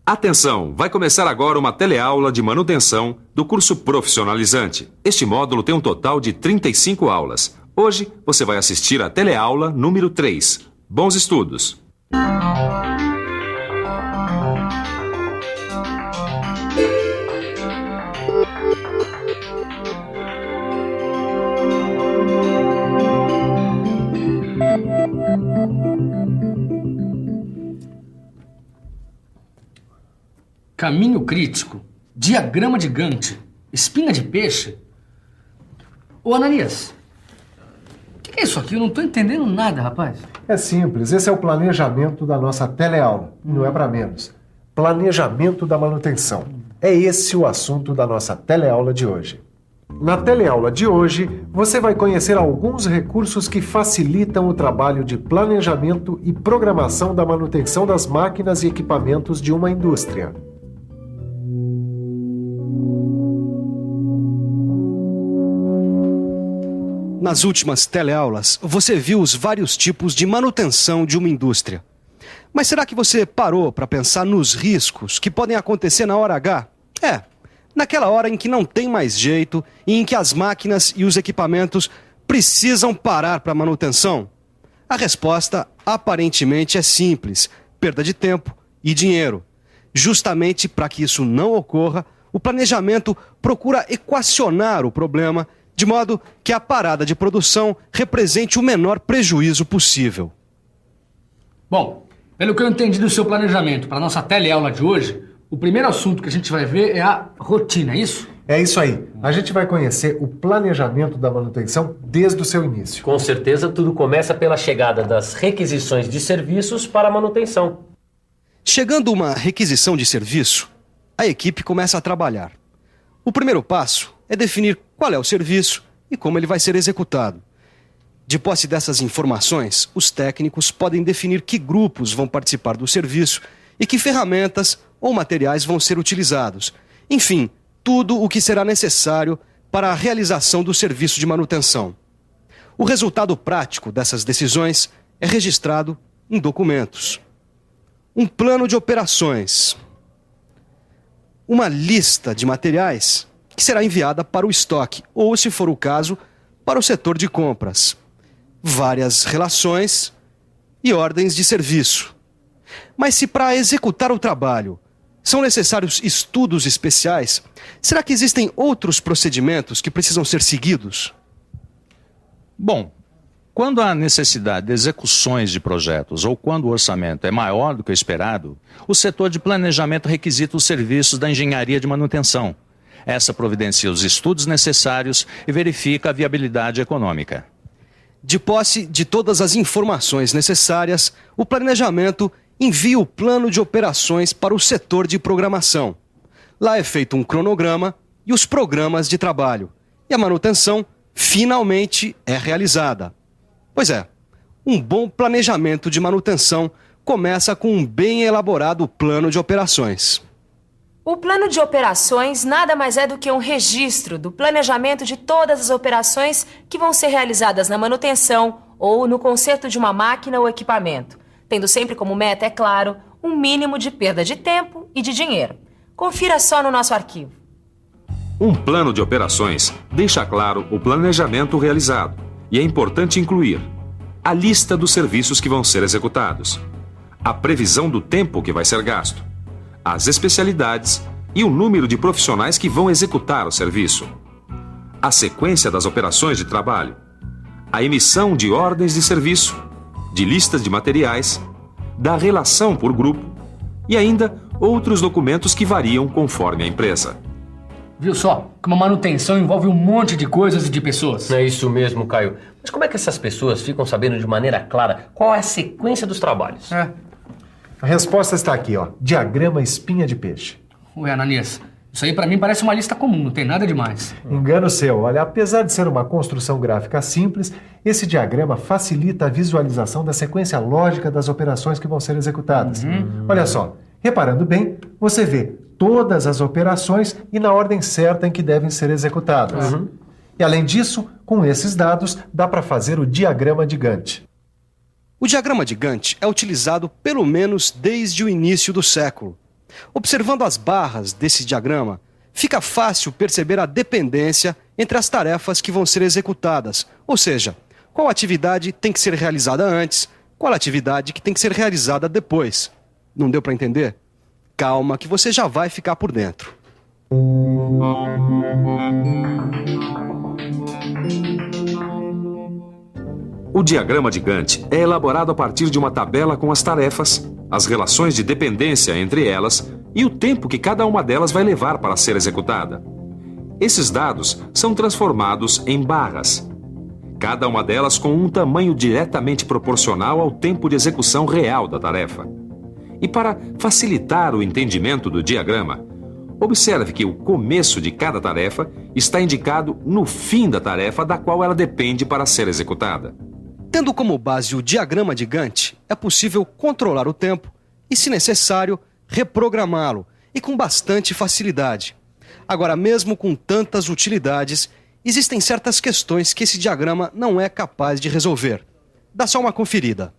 Atenção, vai começar agora uma teleaula de manutenção do curso profissionalizante. Este módulo tem um total de 35 aulas. Hoje você vai assistir a teleaula número 3. Bons estudos! Caminho crítico, diagrama de Gantt, espinha de peixe. Ô, Ananias, o que é isso aqui? Eu não tô entendendo nada, rapaz. É simples, esse é o planejamento da nossa teleaula, não é para menos. Planejamento da manutenção. É esse o assunto da nossa teleaula de hoje. Na teleaula de hoje, você vai conhecer alguns recursos que facilitam o trabalho de planejamento e programação da manutenção das máquinas e equipamentos de uma indústria. Nas últimas teleaulas, você viu os vários tipos de manutenção de uma indústria. Mas será que você parou para pensar nos riscos que podem acontecer na hora H? Naquela hora em que não tem mais jeito e em que as máquinas e os equipamentos precisam parar para manutenção? A resposta aparentemente é simples: perda de tempo e dinheiro. Justamente para que isso não ocorra, o planejamento procura equacionar o problema de modo que a parada de produção represente o menor prejuízo possível. Bom, pelo que eu entendi do seu planejamento para a nossa teleaula de hoje, o primeiro assunto que a gente vai ver é a rotina, é isso? É isso aí. A gente vai conhecer o planejamento da manutenção desde o seu início. Com certeza, tudo começa pela chegada das requisições de serviços para a manutenção. Chegando uma requisição de serviço, a equipe começa a trabalhar. O primeiro passo é definir qual é o serviço e como ele vai ser executado. De posse dessas informações, os técnicos podem definir que grupos vão participar do serviço e que ferramentas ou materiais vão ser utilizados. Enfim, tudo o que será necessário para a realização do serviço de manutenção. O resultado prático dessas decisões é registrado em documentos. Um plano de operações. Uma lista de materiais que será enviada para o estoque ou, se for o caso, para o setor de compras. Várias relações e ordens de serviço. Mas se para executar o trabalho são necessários estudos especiais, será que existem outros procedimentos que precisam ser seguidos? Bom, quando há necessidade de execuções de projetos ou quando o orçamento é maior do que o esperado, o setor de planejamento requisita os serviços da engenharia de manutenção. Essa providencia os estudos necessários e verifica a viabilidade econômica. De posse de todas as informações necessárias, o planejamento envia o plano de operações para o setor de programação. Lá é feito um cronograma e os programas de trabalho. E a manutenção finalmente é realizada. Pois é, um bom planejamento de manutenção começa com um bem elaborado plano de operações. O plano de operações nada mais é do que um registro do planejamento de todas as operações que vão ser realizadas na manutenção ou no conserto de uma máquina ou equipamento, tendo sempre como meta, é claro, um mínimo de perda de tempo e de dinheiro. Confira só no nosso arquivo. Um plano de operações deixa claro o planejamento realizado e é importante incluir a lista dos serviços que vão ser executados, a previsão do tempo que vai ser gasto, as especialidades e o número de profissionais que vão executar o serviço, a sequência das operações de trabalho, a emissão de ordens de serviço, de listas de materiais, da relação por grupo e ainda outros documentos que variam conforme a empresa. Viu só? Que uma manutenção envolve um monte de coisas e de pessoas. É isso mesmo, Caio. Mas como é que essas pessoas ficam sabendo de maneira clara qual é a sequência dos trabalhos? A resposta está aqui, ó. Diagrama espinha de peixe. Ué, Ananias, isso aí pra mim parece uma lista comum, não tem nada demais. Engano seu. Olha, apesar de ser uma construção gráfica simples, esse diagrama facilita a visualização da sequência lógica das operações que vão ser executadas. Olha só, reparando bem, você vê todas as operações e na ordem certa em que devem ser executadas. E além disso, com esses dados, dá para fazer o diagrama de Gantt. O diagrama de Gantt é utilizado pelo menos desde o início do século. Observando as barras desse diagrama, fica fácil perceber a dependência entre as tarefas que vão ser executadas, ou seja, qual atividade tem que ser realizada antes, qual atividade que tem que ser realizada depois. Não deu para entender? Calma que você já vai ficar por dentro. O diagrama de Gantt é elaborado a partir de uma tabela com as tarefas, as relações de dependência entre elas e o tempo que cada uma delas vai levar para ser executada. Esses dados são transformados em barras, cada uma delas com um tamanho diretamente proporcional ao tempo de execução real da tarefa. E para facilitar o entendimento do diagrama, observe que o começo de cada tarefa está indicado no fim da tarefa da qual ela depende para ser executada. Tendo como base o diagrama de Gantt, é possível controlar o tempo e, se necessário, reprogramá-lo, e com bastante facilidade. Agora, mesmo com tantas utilidades, existem certas questões que esse diagrama não é capaz de resolver. Dá só uma conferida.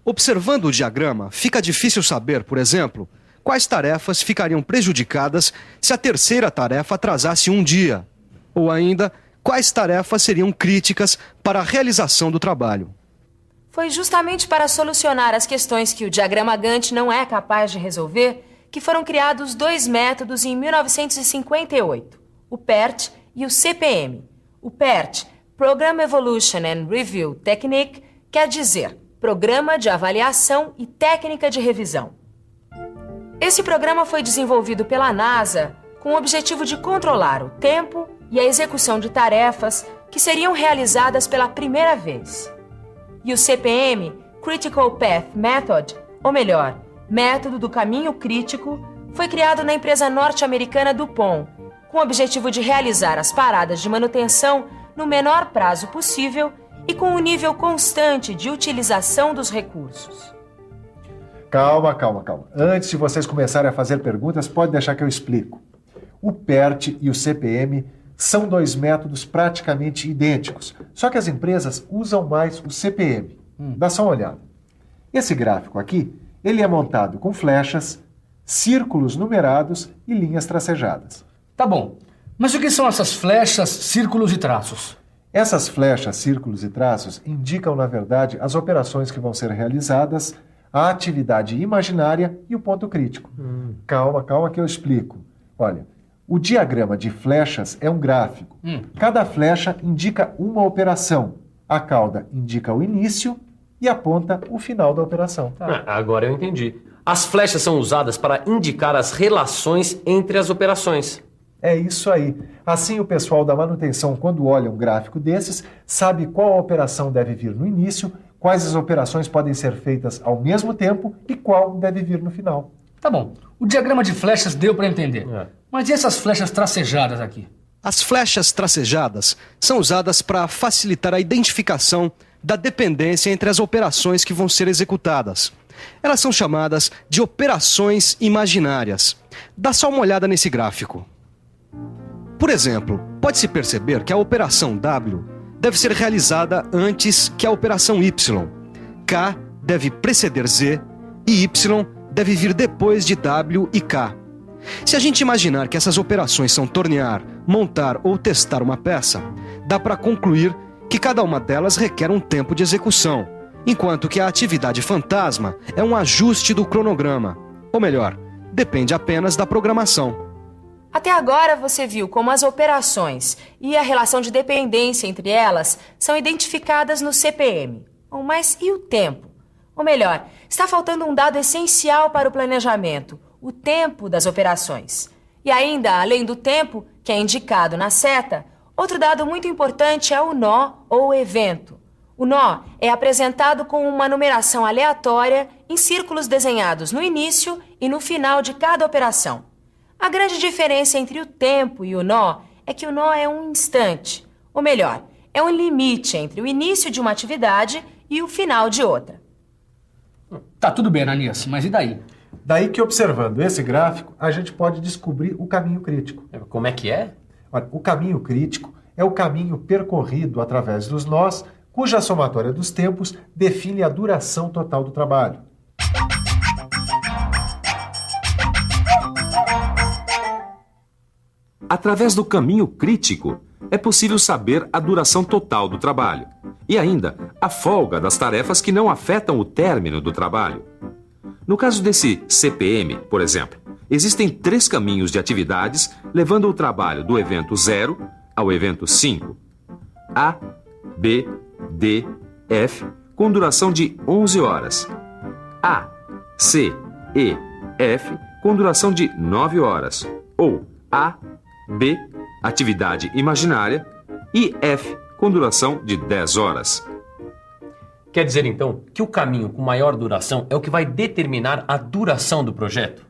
Observando o diagrama, fica difícil saber, por exemplo, quais tarefas ficariam prejudicadas se a terceira tarefa atrasasse um dia, ou ainda, quais tarefas seriam críticas para a realização do trabalho. Foi justamente para solucionar as questões que o diagrama Gantt não é capaz de resolver que foram criados dois métodos em 1958, o PERT e o CPM. O PERT, Program Evolution and Review Technique, quer dizer Programa de Avaliação e Técnica de Revisão. Esse programa foi desenvolvido pela NASA com o objetivo de controlar o tempo e a execução de tarefas que seriam realizadas pela primeira vez. E o CPM, Critical Path Method, ou melhor, Método do Caminho Crítico, foi criado na empresa norte-americana DuPont, com o objetivo de realizar as paradas de manutenção no menor prazo possível e com um nível constante de utilização dos recursos. Calma. Antes de vocês começarem a fazer perguntas, pode deixar que eu explico. O PERT e o CPM são dois métodos praticamente idênticos, só que as empresas usam mais o CPM. Dá só uma olhada. Esse gráfico aqui, ele é montado com flechas, círculos numerados e linhas tracejadas. Tá bom, mas o que são essas flechas, círculos e traços? Essas flechas, círculos e traços indicam, na verdade, as operações que vão ser realizadas, a atividade imaginária e o ponto crítico. Calma que eu explico. Olha, o diagrama de flechas é um gráfico. Cada flecha indica uma operação. A cauda indica o início e a ponta o final da operação. Agora eu entendi. As flechas são usadas para indicar as relações entre as operações. É isso aí. Assim, o pessoal da manutenção, quando olha um gráfico desses, sabe qual operação deve vir no início, quais as operações podem ser feitas ao mesmo tempo e qual deve vir no final. Tá bom, o diagrama de flechas deu para entender. Mas e essas flechas tracejadas aqui? As flechas tracejadas são usadas para facilitar a identificação da dependência entre as operações que vão ser executadas. Elas são chamadas de operações imaginárias. Dá só uma olhada nesse gráfico. Por exemplo, pode-se perceber que a operação W deve ser realizada antes que a operação Y. K deve preceder Z e Y deve vir depois de W e K. Se a gente imaginar que essas operações são tornear, montar ou testar uma peça, dá para concluir que cada uma delas requer um tempo de execução, enquanto que a atividade fantasma é um ajuste do cronograma. Ou melhor, depende apenas da programação. Até agora você viu como as operações e a relação de dependência entre elas são identificadas no CPM. Mas e o tempo? Ou melhor, está faltando um dado essencial para o planejamento, o tempo das operações. E ainda, além do tempo, que é indicado na seta, outro dado muito importante é o nó ou evento. O nó é apresentado com uma numeração aleatória em círculos desenhados no início e no final de cada operação. A grande diferença entre o tempo e o nó é que o nó é um instante, ou melhor, é um limite entre o início de uma atividade e o final de outra. Tá tudo bem, Ananias, mas e daí? Daí que, observando esse gráfico, a gente pode descobrir o caminho crítico. Como é que é? Olha, o caminho crítico é o caminho percorrido através dos nós, cuja somatória dos tempos define a duração total do trabalho. Através do caminho crítico, é possível saber a duração total do trabalho e ainda a folga das tarefas que não afetam o término do trabalho. No caso desse CPM, por exemplo, existem 3 caminhos de atividades levando o trabalho do evento 0 ao evento 5. A, B, D, F, com duração de 11 horas. A, C, E, F, com duração de 9 horas. Ou A, B, atividade imaginária, e F, com duração de 10 horas. Quer dizer, então, que o caminho com maior duração é o que vai determinar a duração do projeto?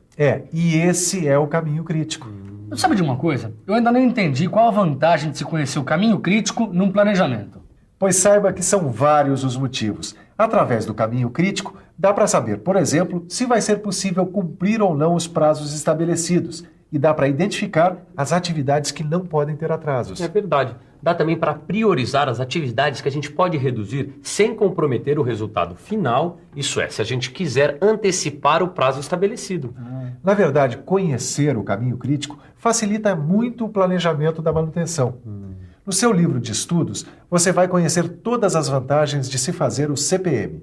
E esse é o caminho crítico. Sabe de uma coisa? Eu ainda não entendi qual a vantagem de se conhecer o caminho crítico num planejamento. Pois saiba que são vários os motivos. Através do caminho crítico, dá para saber, por exemplo, se vai ser possível cumprir ou não os prazos estabelecidos. E dá para identificar as atividades que não podem ter atrasos. É verdade. Dá também para priorizar as atividades que a gente pode reduzir sem comprometer o resultado final, isso é, se a gente quiser antecipar o prazo estabelecido. Na verdade, conhecer o caminho crítico facilita muito o planejamento da manutenção. No seu livro de estudos, você vai conhecer todas as vantagens de se fazer o CPM.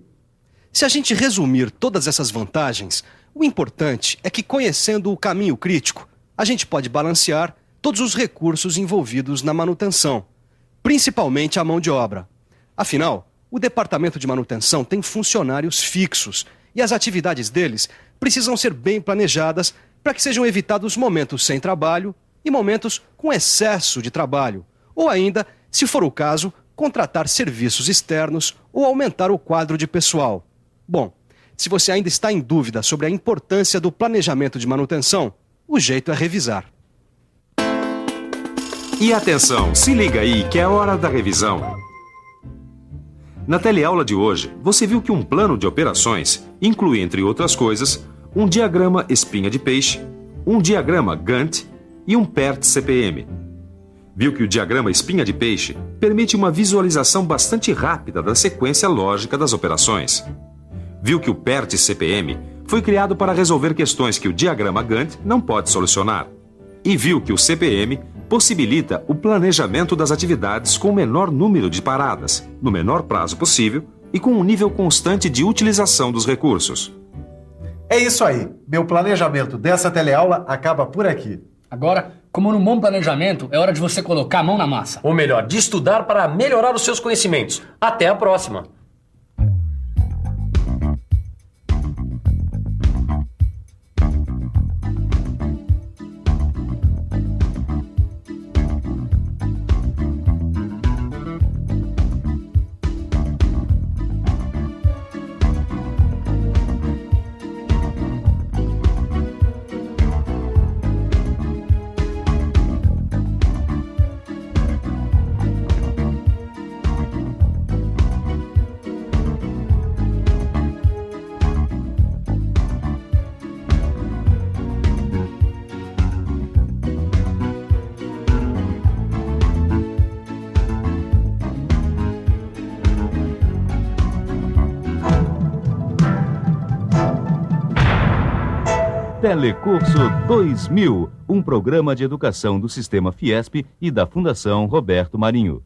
Se a gente resumir todas essas vantagens, o importante é que, conhecendo o caminho crítico, a gente pode balancear todos os recursos envolvidos na manutenção, principalmente a mão de obra. Afinal, o departamento de manutenção tem funcionários fixos e as atividades deles precisam ser bem planejadas para que sejam evitados momentos sem trabalho e momentos com excesso de trabalho, ou ainda, se for o caso, contratar serviços externos ou aumentar o quadro de pessoal. Bom, se você ainda está em dúvida sobre a importância do planejamento de manutenção, o jeito é revisar. E atenção, se liga aí que é hora da revisão. Na teleaula de hoje, você viu que um plano de operações inclui, entre outras coisas, um diagrama espinha de peixe, um diagrama Gantt e um PERT-CPM. Viu que o diagrama espinha de peixe permite uma visualização bastante rápida da sequência lógica das operações. Viu que o PERT-CPM foi criado para resolver questões que o diagrama Gantt não pode solucionar. E viu que o CPM possibilita o planejamento das atividades com o menor número de paradas, no menor prazo possível e com um nível constante de utilização dos recursos. É isso aí. Meu planejamento dessa teleaula acaba por aqui. Agora, como num bom planejamento, é hora de você colocar a mão na massa. Ou melhor, de estudar para melhorar os seus conhecimentos. Até a próxima! Telecurso 2000, um programa de educação do Sistema Fiesp e da Fundação Roberto Marinho.